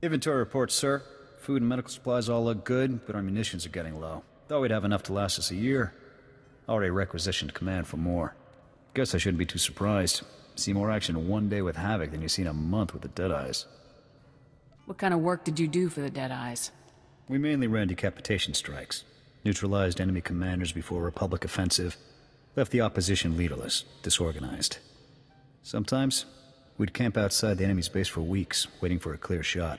Inventory report, sir. Food and medical supplies all look good, but our munitions are getting low. Thought we'd have enough to last us a year. Already requisitioned command for more. Guess I shouldn't be too surprised. See more action in one day with Havoc than you see in a month with the Deadeyes. What kind of work did you do for the Deadeyes? We mainly ran decapitation strikes. Neutralized enemy commanders before a Republic offensive. Left the opposition leaderless, disorganized. Sometimes, we'd camp outside the enemy's base for weeks, waiting for a clear shot.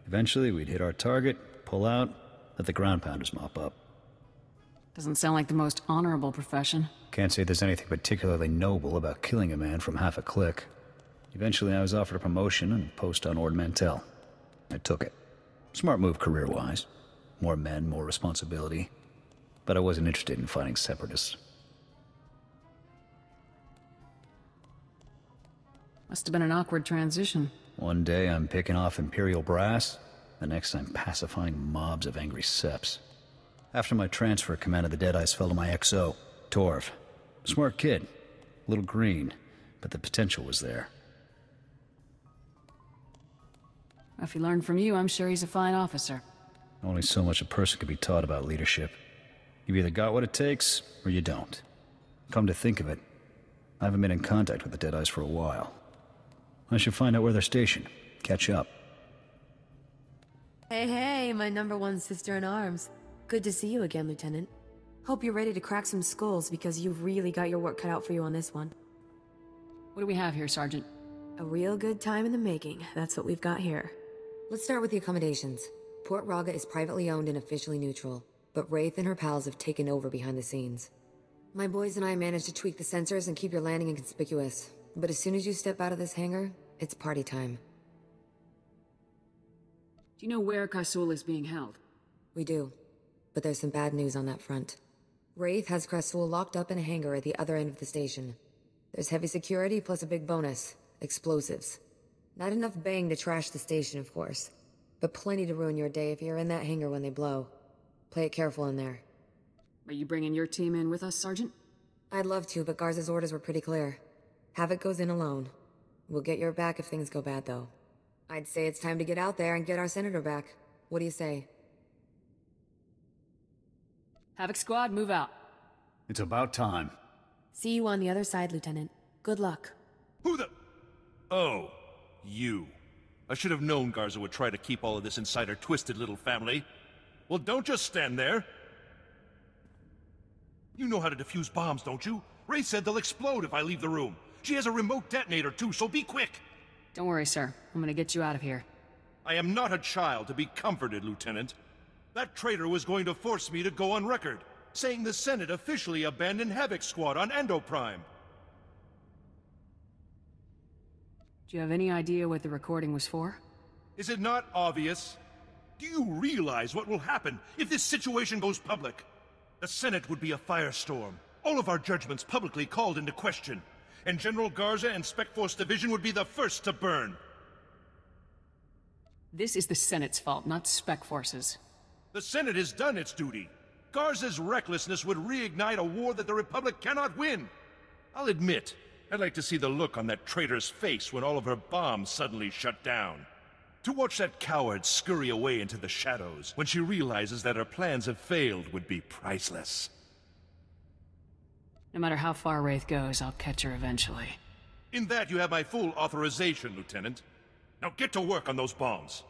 Eventually, we'd hit our target, pull out, let the ground pounders mop up. Doesn't sound like the most honorable profession. Can't say there's anything particularly noble about killing a man from half a click. Eventually, I was offered a promotion and post on Ord Mantell. I took it. Smart move career-wise. More men, more responsibility. But I wasn't interested in fighting separatists. Must have been an awkward transition. One day I'm picking off Imperial brass, the next I'm pacifying mobs of angry seps. After my transfer, command of the Deadeyes fell to my XO, Torv. Smart kid. A little green, but the potential was there. If he learned from you, I'm sure he's a fine officer. Only so much a person can be taught about leadership. You've either got what it takes, or you don't. Come to think of it, I haven't been in contact with the Deadeyes for a while. I should find out where they're stationed. Catch up. Hey, my #1 sister-in-arms. Good to see you again, Lieutenant. Hope you're ready to crack some skulls because you've really got your work cut out for you on this one. What do we have here, Sergeant? A real good time in the making, that's what we've got here. Let's start with the accommodations. Port Raga is privately owned and officially neutral, but Wraith and her pals have taken over behind the scenes. My boys and I managed to tweak the sensors and keep your landing inconspicuous, but as soon as you step out of this hangar, it's party time. Do you know where Kasul is being held? We do, but there's some bad news on that front. Wraith has Krasul locked up in a hangar at the other end of the station. There's heavy security plus a big bonus, explosives. Not enough bang to trash the station, of course, but plenty to ruin your day if you're in that hangar when they blow. Play it careful in there. Are you bringing your team in with us, Sergeant? I'd love to, but Garza's orders were pretty clear. Havoc goes in alone. We'll get your back if things go bad, though. I'd say it's time to get out there and get our senator back. What do you say? Havoc Squad, move out. It's about time. See you on the other side, Lieutenant. Good luck. Who the... Oh, you. I should have known Garza would try to keep all of this inside her twisted little family. Well, don't just stand there. You know how to defuse bombs, don't you? Ray said they'll explode if I leave the room. She has a remote detonator, too, so be quick. Don't worry, sir. I'm gonna get you out of here. I am not a child to be comforted, Lieutenant. That traitor was going to force me to go on record, saying the Senate officially abandoned Havoc Squad on Ando Prime. Do you have any idea what the recording was for? Is it not obvious? Do you realize what will happen if this situation goes public? The Senate would be a firestorm. All of our judgments publicly called into question. And General Garza and Spec Force Division would be the first to burn. This is the Senate's fault, not Spec Force's. The Senate has done its duty. Garza's recklessness would reignite a war that the Republic cannot win. I'll admit, I'd like to see the look on that traitor's face when all of her bombs suddenly shut down. To watch that coward scurry away into the shadows when she realizes that her plans have failed would be priceless. No matter how far Wraith goes, I'll catch her eventually. In that you have my full authorization, Lieutenant. Now get to work on those bombs.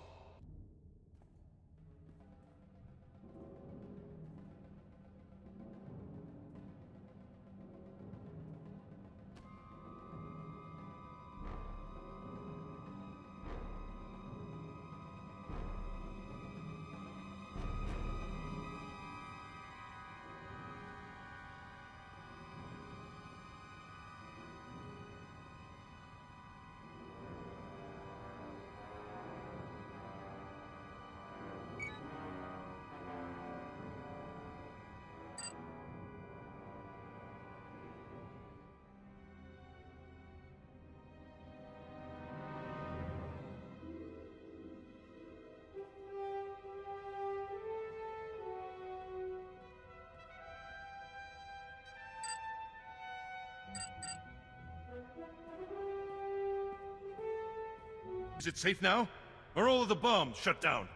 Is it safe now? Are all of the bombs shut down?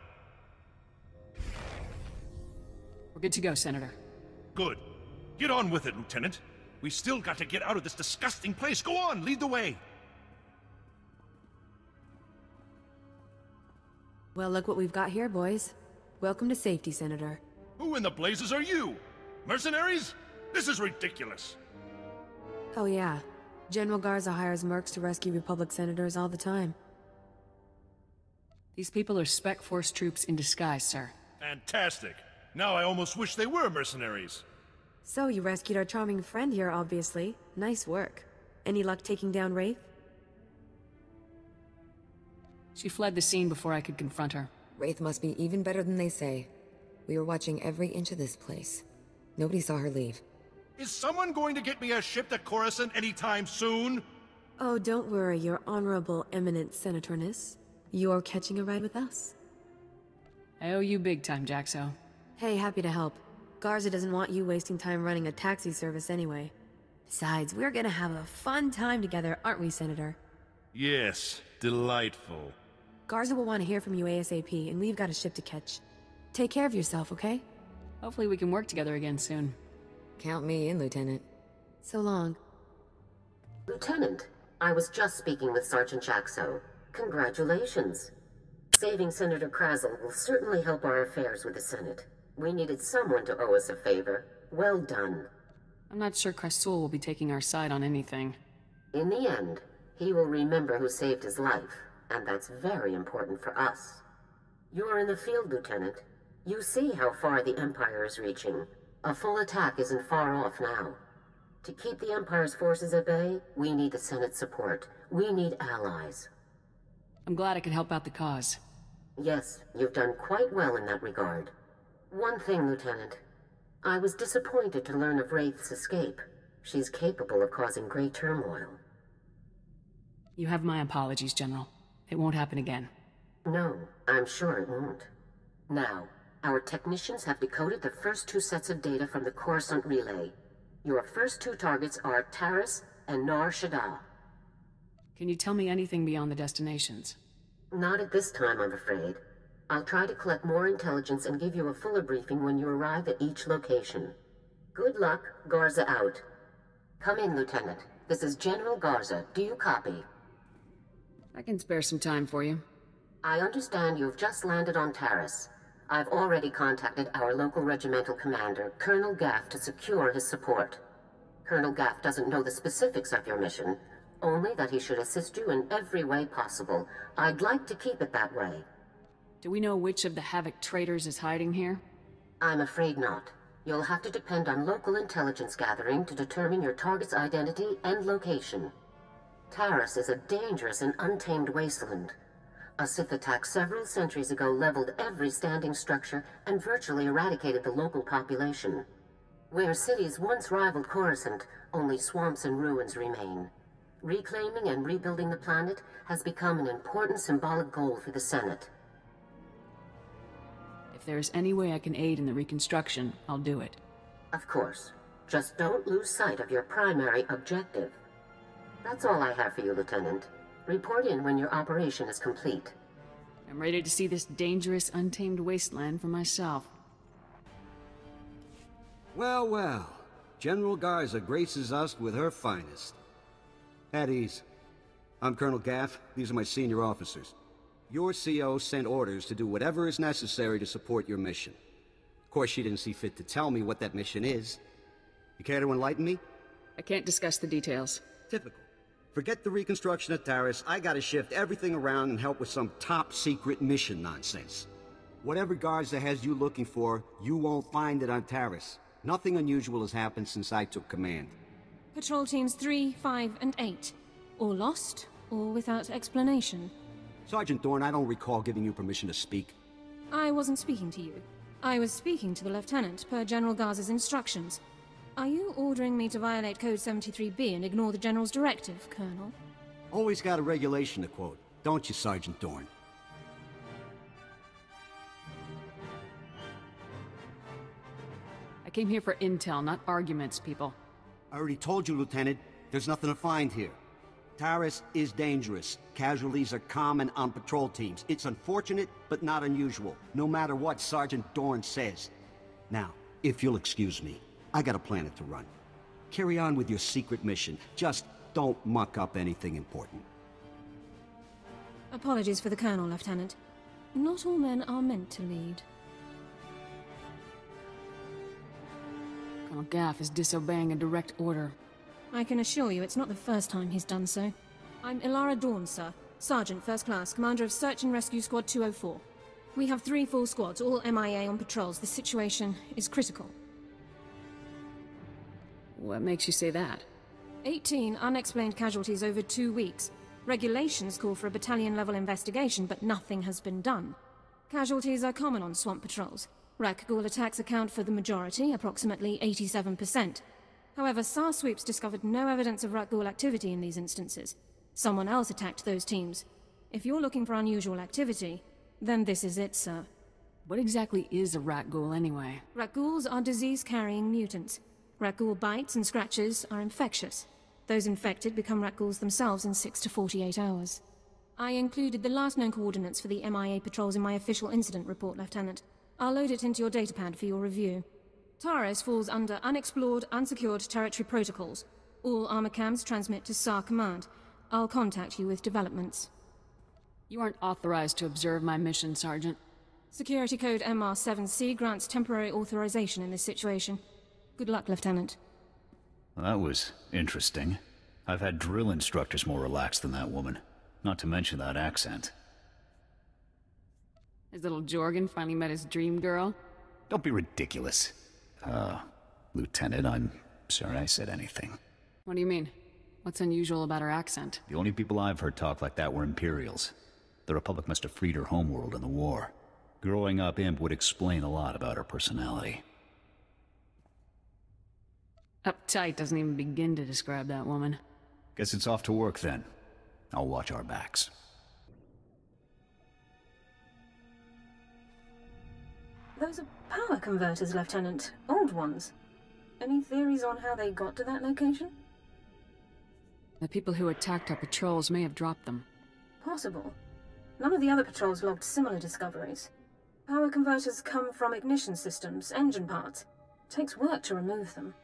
We're good to go, Senator. Good. Get on with it, Lieutenant. We still got to get out of this disgusting place. Go on, lead the way. Well, look what we've got here, boys. Welcome to safety, Senator. Who in the blazes are you? Mercenaries? This is ridiculous. Oh yeah. General Garza hires mercs to rescue Republic senators all the time. These people are Spec Force troops in disguise, sir. Fantastic. Now I almost wish they were mercenaries. So, you rescued our charming friend here, obviously. Nice work. Any luck taking down Wraith? She fled the scene before I could confront her. Wraith must be even better than they say. We were watching every inch of this place. Nobody saw her leave. Is someone going to get me a ship to Coruscant anytime soon? Oh, don't worry, your honorable eminent senatorness. You're catching a ride with us. I owe you big time, Jaxo. Hey, happy to help. Garza doesn't want you wasting time running a taxi service anyway. Besides, we're gonna have a fun time together, aren't we, Senator? Yes, delightful. Garza will want to hear from you ASAP, and we've got a ship to catch. Take care of yourself, okay? Hopefully we can work together again soon. Count me in, Lieutenant. So long. Lieutenant, I was just speaking with Sergeant Jaxo. Congratulations. Saving Senator Krazel will certainly help our affairs with the Senate. We needed someone to owe us a favor. Well done. I'm not sure Krasul will be taking our side on anything. In the end, he will remember who saved his life, and that's very important for us. You are in the field, Lieutenant. You see how far the Empire is reaching. A full attack isn't far off now. To keep the Empire's forces at bay, we need the Senate's support. We need allies. I'm glad I could help out the cause. Yes, you've done quite well in that regard. One thing, Lieutenant. I was disappointed to learn of Wraith's escape. She's capable of causing great turmoil. You have my apologies, General. It won't happen again. No, I'm sure it won't. Now, our technicians have decoded the first two sets of data from the Coruscant relay. Your first two targets are Taris and Nar Shaddaa. Can you tell me anything beyond the destinations? Not at this time, I'm afraid. I'll try to collect more intelligence and give you a fuller briefing when you arrive at each location. Good luck, Garza out. Come in, Lieutenant. This is General Garza. Do you copy? I can spare some time for you. I understand you've just landed on Taris. I've already contacted our local regimental commander, Colonel Gaff, to secure his support. Colonel Gaff doesn't know the specifics of your mission, only that he should assist you in every way possible. I'd like to keep it that way. Do we know which of the Havoc traitors is hiding here? I'm afraid not. You'll have to depend on local intelligence gathering to determine your target's identity and location. Taris is a dangerous and untamed wasteland. A Sith attack several centuries ago leveled every standing structure and virtually eradicated the local population. Where cities once rivaled Coruscant, only swamps and ruins remain. Reclaiming and rebuilding the planet has become an important symbolic goal for the Senate. If there's any way I can aid in the reconstruction, I'll do it. Of course. Just don't lose sight of your primary objective. That's all I have for you, Lieutenant. Report in when your operation is complete. I'm ready to see this dangerous, untamed wasteland for myself. Well, well. General Garza graces us with her finest. At ease. I'm Colonel Gaff. These are my senior officers. Your CO sent orders to do whatever is necessary to support your mission. Of course, she didn't see fit to tell me what that mission is. You care to enlighten me? I can't discuss the details. Typical. Forget the reconstruction of Taris. I gotta shift everything around and help with some top-secret mission nonsense. Whatever Garza has you looking for, you won't find it on Taris. Nothing unusual has happened since I took command. Patrol teams 3, 5, and 8. All lost, or without explanation. Sergeant Dorn, I don't recall giving you permission to speak. I wasn't speaking to you. I was speaking to the Lieutenant, per General Garza's instructions. Are you ordering me to violate Code 73B and ignore the General's directive, Colonel? Always got a regulation to quote, don't you, Sergeant Dorn? I came here for intel, not arguments, people. I already told you, Lieutenant. There's nothing to find here. Taris is dangerous. Casualties are common on patrol teams. It's unfortunate, but not unusual, no matter what Sergeant Dorn says. Now, if you'll excuse me, I got a planet to run. Carry on with your secret mission. Just don't muck up anything important. Apologies for the Colonel, Lieutenant. Not all men are meant to lead. Colonel Gaff is disobeying a direct order. I can assure you it's not the first time he's done so. I'm Ilara Dawn, sir. Sergeant, First Class, Commander of Search and Rescue Squad 204. We have 3 full squads, all MIA on patrols. The situation is critical. What makes you say that? 18 unexplained casualties over 2 weeks. Regulations call for a battalion-level investigation, but nothing has been done. Casualties are common on swamp patrols. Rakghoul attacks account for the majority, approximately 87%. However, SAR sweeps discovered no evidence of Rakghoul activity in these instances. Someone else attacked those teams. If you're looking for unusual activity, then this is it, sir. What exactly is a Rakghoul, anyway? Rakghouls are disease-carrying mutants. Rakghoul bites and scratches are infectious. Those infected become Rakghouls themselves in 6 to 48 hours. I included the last known coordinates for the MIA patrols in my official incident report, Lieutenant. I'll load it into your datapad for your review. Taris falls under Unexplored, Unsecured Territory Protocols. All armor cams transmit to SAR Command. I'll contact you with developments. You aren't authorized to observe my mission, Sergeant. Security Code MR7C grants temporary authorization in this situation. Good luck, Lieutenant. Well, that was interesting. I've had drill instructors more relaxed than that woman. Not to mention that accent. His little Jorgan finally met his dream girl? Don't be ridiculous. Lieutenant, I'm sorry I said anything. What do you mean? What's unusual about her accent? The only people I've heard talk like that were Imperials. The Republic must have freed her homeworld in the war. Growing up Imp would explain a lot about her personality. Uptight doesn't even begin to describe that woman. Guess it's off to work then. I'll watch our backs. Those are power converters, Lieutenant. Old ones. Any theories on how they got to that location? The people who attacked our patrols may have dropped them. Possible. None of the other patrols logged similar discoveries. Power converters come from ignition systems, engine parts. It takes work to remove them.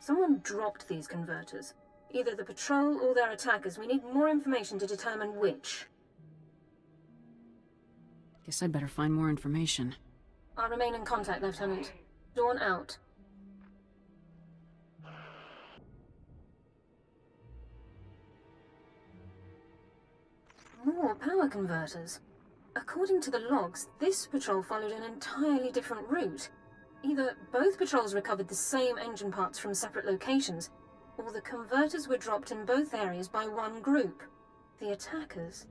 Someone dropped these converters. Either the patrol or their attackers. We need more information to determine which. Guess I'd better find more information. I'll remain in contact, Lieutenant. Dawn out. More power converters. According to the logs, this patrol followed an entirely different route. Either both patrols recovered the same engine parts from separate locations, or the converters were dropped in both areas by one group. The attackers.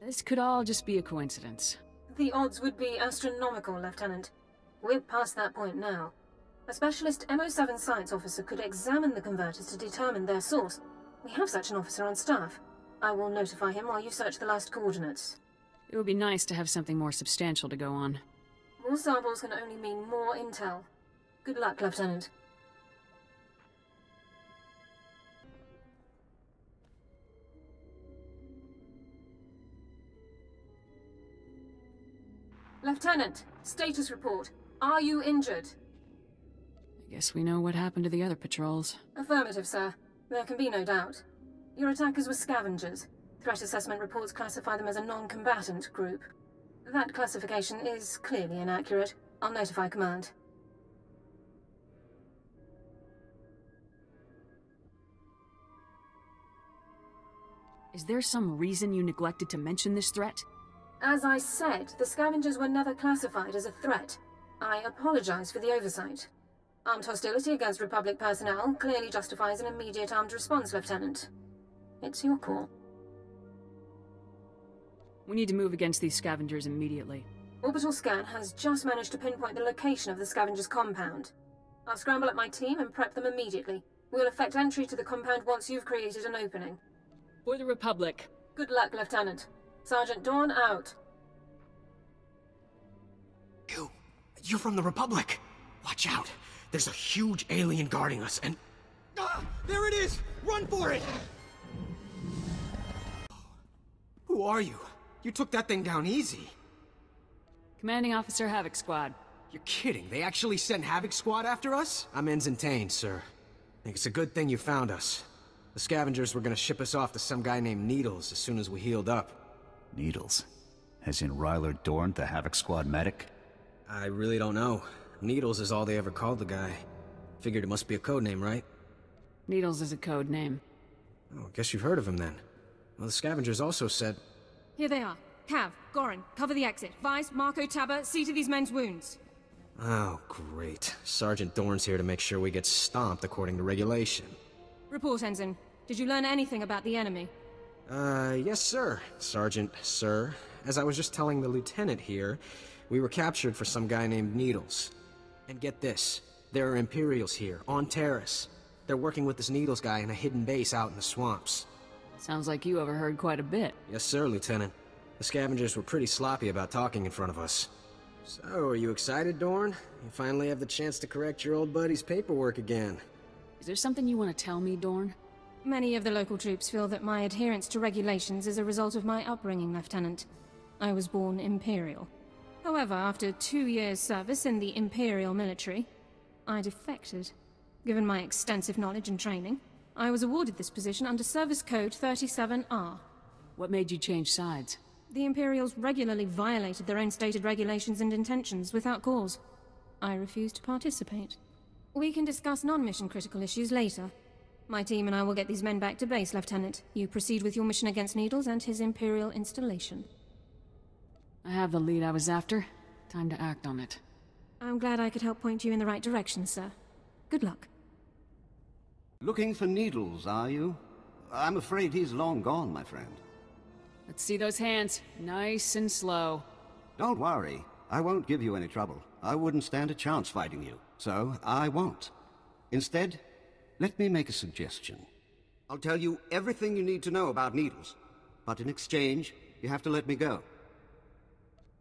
This could all just be a coincidence. The odds would be astronomical, Lieutenant. We're past that point now. A specialist MO7 science officer could examine the converters to determine their source. We have such an officer on staff. I will notify him while you search the last coordinates. It would be nice to have something more substantial to go on. More samples can only mean more intel. Good luck, Lieutenant. Lieutenant, status report. Are you injured? I guess we know what happened to the other patrols. Affirmative, sir. There can be no doubt. Your attackers were scavengers. Threat assessment reports classify them as a non-combatant group. That classification is clearly inaccurate. I'll notify command. Is there some reason you neglected to mention this threat? As I said, the scavengers were never classified as a threat. I apologize for the oversight. Armed hostility against Republic personnel clearly justifies an immediate armed response, Lieutenant. It's your call. We need to move against these scavengers immediately. Orbital scan has just managed to pinpoint the location of the scavengers' compound. I'll scramble up my team and prep them immediately. We'll effect entry to the compound once you've created an opening. For the Republic. Good luck, Lieutenant. Sergeant Dawn out. You're from the Republic. Watch out. There's a huge alien guarding us and... Ah! There it is! Run for it! Who are you? You took that thing down easy. Commanding Officer Havoc Squad. You're kidding. They actually sent Havoc Squad after us? I'm Ensign Tane, sir. I think it's a good thing you found us. The scavengers were gonna ship us off to some guy named Needles as soon as we healed up. Needles? As in Ryler Dorn, the Havoc Squad medic? I really don't know. Needles is all they ever called the guy. Figured it must be a code name, right? Needles is a code name. Oh, guess you've heard of him then. Well, the scavengers also said... Here they are. Cav, Gorin, cover the exit. Vice, Marco, Tabba, see to these men's wounds. Oh, great. Sergeant Dorn's here to make sure we get stomped according to regulation. Report, Ensign. Did you learn anything about the enemy? Yes, sir. Sergeant, sir. As I was just telling the lieutenant here, we were captured for some guy named Needles. And get this, there are Imperials here, on Terrace. They're working with this Needles guy in a hidden base out in the swamps. Sounds like you overheard quite a bit. Yes, sir, Lieutenant. The scavengers were pretty sloppy about talking in front of us. So, are you excited, Dorn? You finally have the chance to correct your old buddy's paperwork again. Is there something you want to tell me, Dorn? Many of the local troops feel that my adherence to regulations is a result of my upbringing, Lieutenant. I was born Imperial. However, after 2 years' service in the Imperial military, I defected. Given my extensive knowledge and training, I was awarded this position under Service Code 37R. What made you change sides? The Imperials regularly violated their own stated regulations and intentions without cause. I refused to participate. We can discuss non-mission critical issues later. My team and I will get these men back to base, Lieutenant. You proceed with your mission against Needles and his Imperial installation. I have the lead I was after. Time to act on it. I'm glad I could help point you in the right direction, sir. Good luck. Looking for Needles, are you? I'm afraid he's long gone, my friend. Let's see those hands. Nice and slow. Don't worry. I won't give you any trouble. I wouldn't stand a chance fighting you, so I won't. Instead, let me make a suggestion. I'll tell you everything you need to know about Needles, but in exchange, you have to let me go.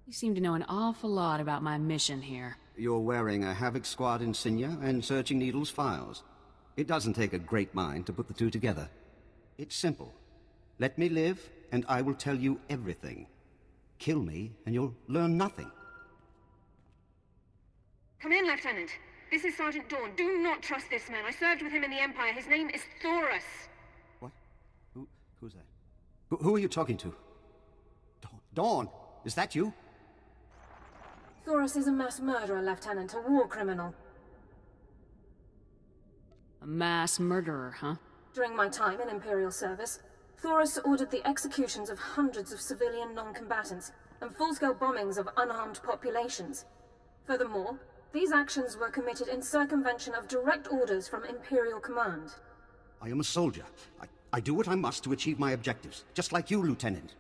You seem to know an awful lot about my mission here. You're wearing a Havoc Squad insignia and searching Needles' files. It doesn't take a great mind to put the two together. It's simple. Let me live, and I will tell you everything. Kill me, and you'll learn nothing. Come in, Lieutenant. This is Sergeant Dawn. Do not trust this man. I served with him in the Empire. His name is Thoris. What? Who's that? Who are you talking to? Dawn? Is that you? Thoris is a mass murderer, Lieutenant. A war criminal. A mass murderer, huh? During my time in Imperial service, Thoris ordered the executions of hundreds of civilian non-combatants and full-scale bombings of unarmed populations. Furthermore, these actions were committed in circumvention of direct orders from Imperial command. I am a soldier. I do what I must to achieve my objectives, just like you, Lieutenant.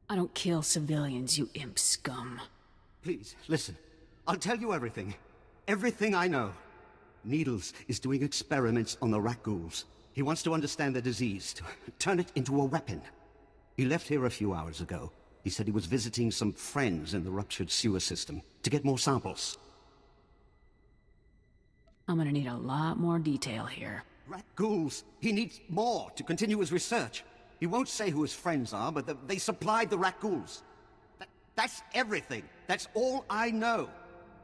I don't kill civilians, you imp scum. Please, listen. I'll tell you everything. Everything I know. Needles is doing experiments on the rat ghouls. He wants to understand the disease, to turn it into a weapon. He left here a few hours ago. He said he was visiting some friends in the ruptured sewer system to get more samples. I'm gonna need a lot more detail here. Rat ghouls. He needs more to continue his research. He won't say who his friends are, but they supplied the rat ghouls. That's everything. That's all I know.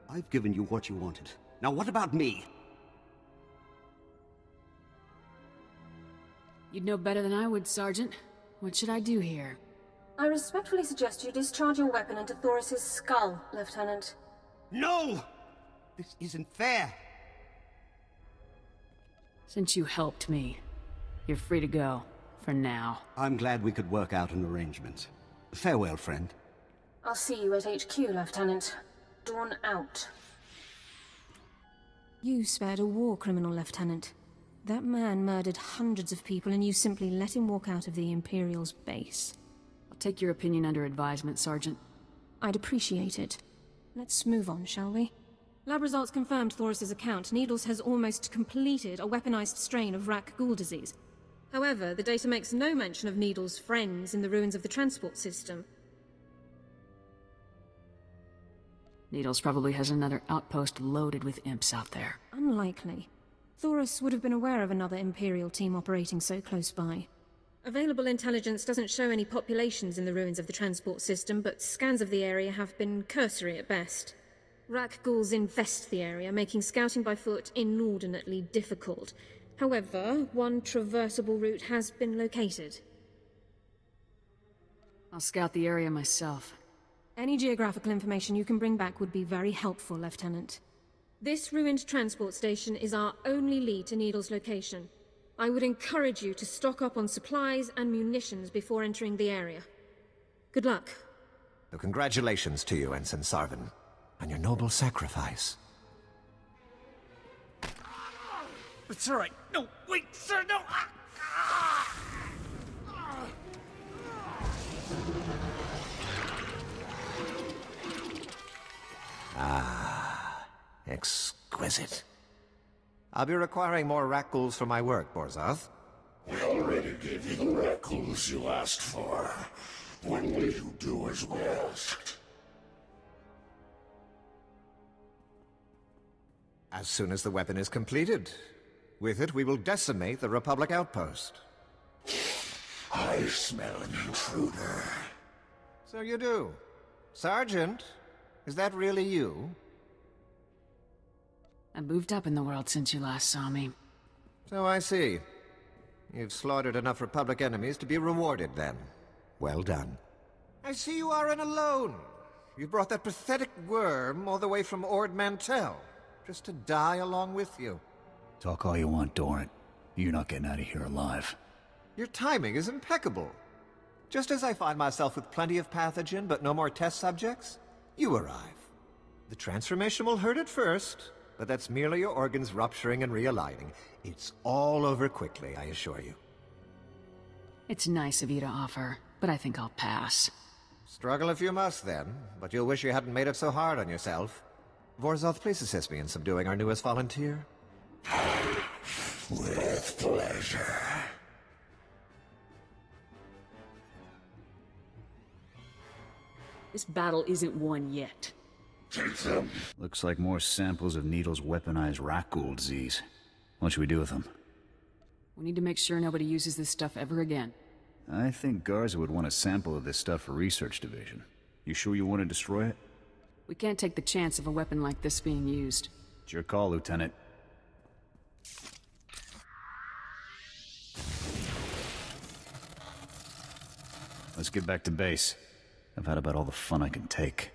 I've given you what you wanted. Now what about me? You'd know better than I would, Sergeant. What should I do here? I respectfully suggest you discharge your weapon into Thoris's skull, Lieutenant. No! This isn't fair. Since you helped me, you're free to go. For now. I'm glad we could work out an arrangement. Farewell, friend. I'll see you at HQ, Lieutenant. Dawn out. You spared a war criminal, Lieutenant. That man murdered hundreds of people and you simply let him walk out of the Imperial's base. I'll take your opinion under advisement, Sergeant. I'd appreciate it. Let's move on, shall we? Lab results confirmed Thoris's account. Needles has almost completed a weaponized strain of rat ghoul disease. However, the data makes no mention of Needles' friends in the ruins of the transport system. Needles probably has another outpost loaded with imps out there. Unlikely. Thoris would have been aware of another Imperial team operating so close by. Available intelligence doesn't show any populations in the ruins of the transport system, but scans of the area have been cursory at best. Rak ghouls infest the area, making scouting by foot inordinately difficult. However, one traversable route has been located. I'll scout the area myself. Any geographical information you can bring back would be very helpful, Lieutenant. This ruined transport station is our only lead to Needle's location. I would encourage you to stock up on supplies and munitions before entering the area. Good luck. So congratulations to you, Ensign Sarvin, on your noble sacrifice. It's all right. No, wait, sir, no! Exquisite. I'll be requiring more rat ghouls for my work, Borzoth. We already gave you the rat ghouls you asked for. When will you do as we asked? As soon as the weapon is completed. With it, we will decimate the Republic outpost. I smell an intruder. So you do. Sergeant, is that really you? I moved up in the world since you last saw me. So I see. You've slaughtered enough Republic enemies to be rewarded, then. Well done. I see you aren't alone. You brought that pathetic worm all the way from Ord Mantell, just to die along with you. Talk all you want, Doran. You're not getting out of here alive. Your timing is impeccable. Just as I find myself with plenty of pathogen, but no more test subjects, you arrive. The transformation will hurt at first, but that's merely your organs rupturing and realigning. It's all over quickly, I assure you. It's nice of you to offer, but I think I'll pass. Struggle if you must, then, but you'll wish you hadn't made it so hard on yourself. Vorzoth, please assist me in subduing our newest volunteer. With pleasure. This battle isn't won yet. Take them. Looks like more samples of Needle's weaponized rat ghoul disease. What should we do with them? We need to make sure nobody uses this stuff ever again. I think Garza would want a sample of this stuff for Research Division. You sure you want to destroy it? We can't take the chance of a weapon like this being used. It's your call, Lieutenant. Let's get back to base. I've had about all the fun I can take.